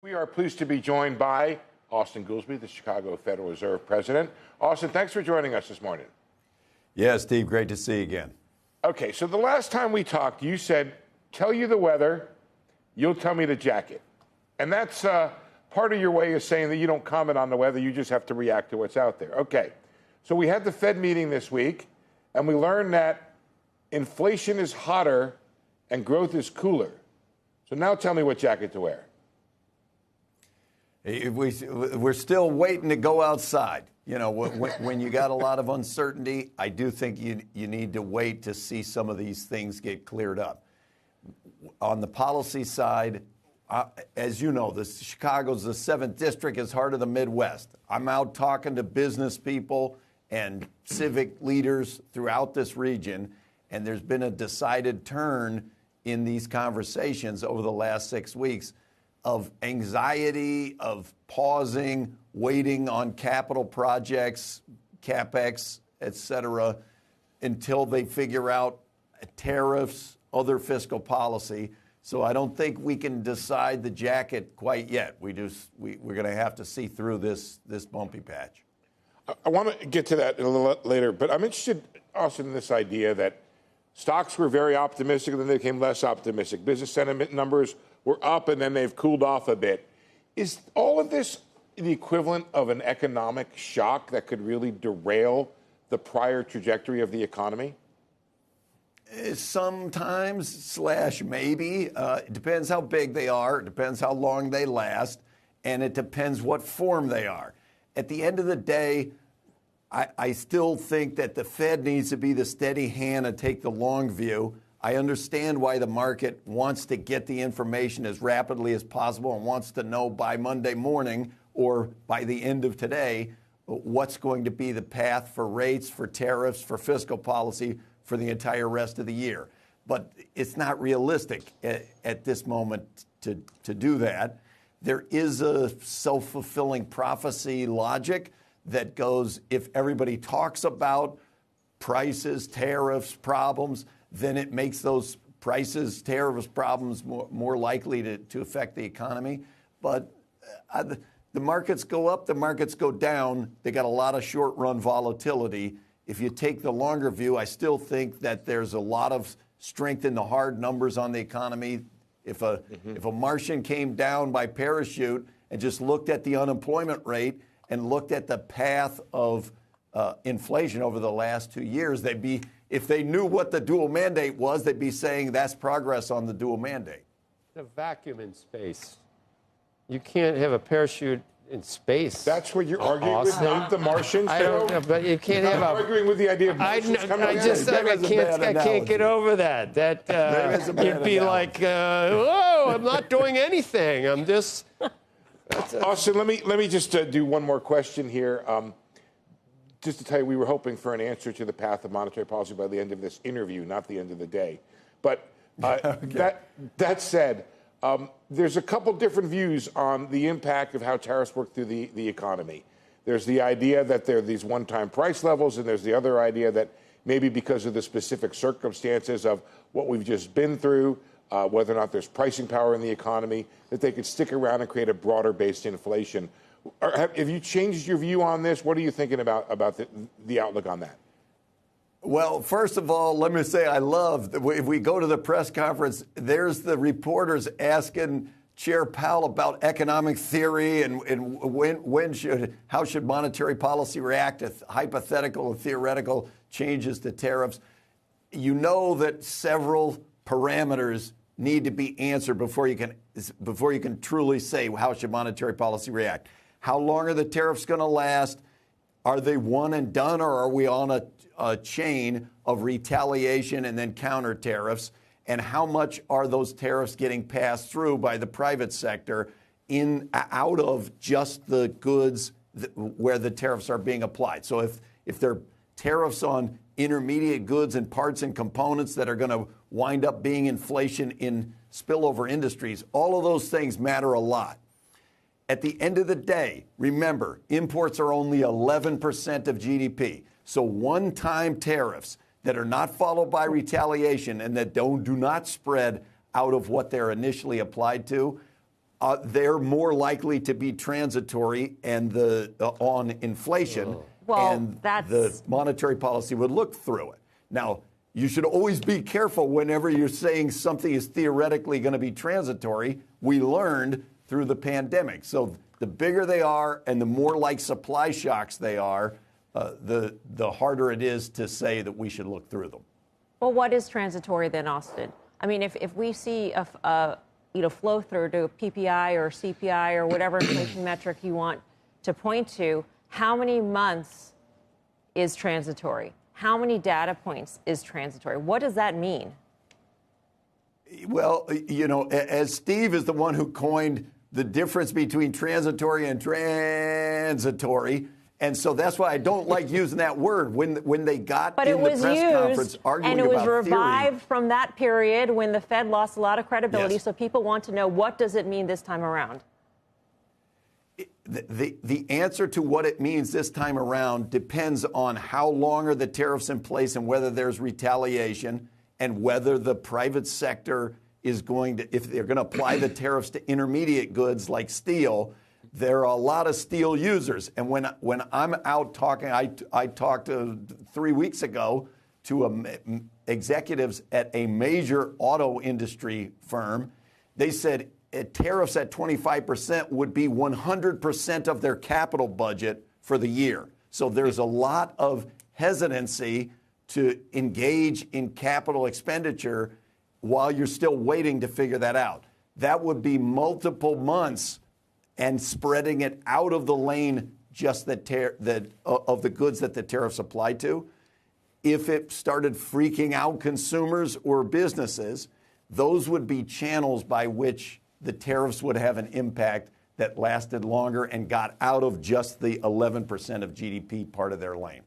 We are pleased to be joined by Austin Goolsbee, the Chicago Federal Reserve President. Austin, thanks for joining us this morning. Yeah, Steve, great to see you again. Okay, so the last time we talked, you said, tell you the weather, you'll tell me the jacket. And that's part of your way of saying that you don't comment on the weather, you just have to react to what's out there. Okay, so we had the Fed meeting this week, and we learned that inflation is hotter and growth is cooler. So now tell me what jacket to wear. We're still waiting to go outside. You know, when you got a lot of uncertainty, I do think you need to wait to see some of these things get cleared up. On the policy side, as you know, Chicago's the 7th district, is heart of the Midwest. I'm out talking to business people and civic leaders throughout this region, and there's been a decided turn in these conversations over the last 6 weeks of anxiety, of pausing, waiting on capital projects, CapEx, et cetera, until they figure out tariffs, other fiscal policy. So I don't think we can decide the jacket quite yet. We're going to have to see through this bumpy patch. I want to get to that a little later, but I'm interested also in this idea that stocks were very optimistic and then they became less optimistic. Business sentiment numbers were up and then they've cooled off a bit. Is all of this the equivalent of an economic shock that could really derail the prior trajectory of the economy? Sometimes / maybe. It depends how big they are. It depends how long they last. And it depends what form they are. At the end of the day, I still think that the Fed needs to be the steady hand and take the long view. I understand why the market wants to get the information as rapidly as possible and wants to know by Monday morning or by the end of today what's going to be the path for rates, for tariffs, for fiscal policy for the entire rest of the year. But it's not realistic at this moment to do that. There is a self-fulfilling prophecy logic that goes, if everybody talks about prices, tariffs, problems, then it makes those prices, tariffs, problems more likely to affect the economy. But the markets go up, the markets go down. They got a lot of short-run volatility. If you take the longer view, I still think that there's a lot of strength in the hard numbers on the economy. If a Martian came down by parachute and just looked at the unemployment rate and looked at the path of inflation over the last 2 years, if they knew what the dual mandate was, they'd be saying that's progress on the dual mandate. The vacuum in space. You can't have a parachute in space. That's what you're arguing with, not the Martians. I don't know, but you can't have arguing with the idea of Martians coming down. I can't get over that. You'd be like, oh, I'm not doing anything. I'm just. Austin, let me just do one more question here. Just to tell you, we were hoping for an answer to the path of monetary policy by the end of this interview, not the end of the day. But okay. That said, there's a couple different views on the impact of how tariffs work through the economy. There's the idea that there are these one-time price levels, and there's the other idea that maybe because of the specific circumstances of what we've just been through, whether or not there's pricing power in the economy, that they could stick around and create a broader-based inflation. Have you changed your view on this? What are you thinking about the outlook on that? Well, first of all, let me say I love that if we go to the press conference, there's the reporters asking Chair Powell about economic theory and how should monetary policy react to hypothetical and theoretical changes to tariffs. You know that several parameters need to be answered before you can truly say how should monetary policy react. How long are the tariffs going to last? Are they one and done, or are we on a chain of retaliation and then counter tariffs? And how much are those tariffs getting passed through by the private sector out of just the goods where the tariffs are being applied? So if there are tariffs on intermediate goods and parts and components that are going to wind up being inflation in spillover industries, all of those things matter a lot. At the end of the day, remember, imports are only 11% of GDP. So one-time tariffs that are not followed by retaliation and that do not spread out of what they're initially applied to they're more likely to be transitory and on inflation, and the monetary policy would look through it. Now, you should always be careful whenever you're saying something is theoretically going to be transitory. We learned through the pandemic. So the bigger they are and the more like supply shocks they are, the harder it is to say that we should look through them. Well, what is transitory then, Austin? I mean, if we see a flow through to PPI or CPI or whatever inflation metric you want to point to, how many months is transitory? How many data points is transitory? What does that mean? Well, as Steve is the one who coined the difference between transitory and transitory, and so that's why I don't like using that word when they got in the press conference arguing about theory. And it was revived from that period when the Fed lost a lot of credibility. Yes. So people want to know, what does it mean this time around? The answer to what it means this time around depends on how long are the tariffs in place and whether there's retaliation, and whether the private sector is going to, if they're going to apply the tariffs to intermediate goods like steel. There are a lot of steel users. And when I'm out talking, I talked 3 weeks ago to executives at a major auto industry firm. They said tariffs at 25% would be 100% of their capital budget for the year. So there's a lot of hesitancy to engage in capital expenditure while you're still waiting to figure that out. That would be multiple months and spreading it out of the lane just of the goods that the tariffs apply to. If it started freaking out consumers or businesses, those would be channels by which the tariffs would have an impact that lasted longer and got out of just the 11% of GDP part of their lane.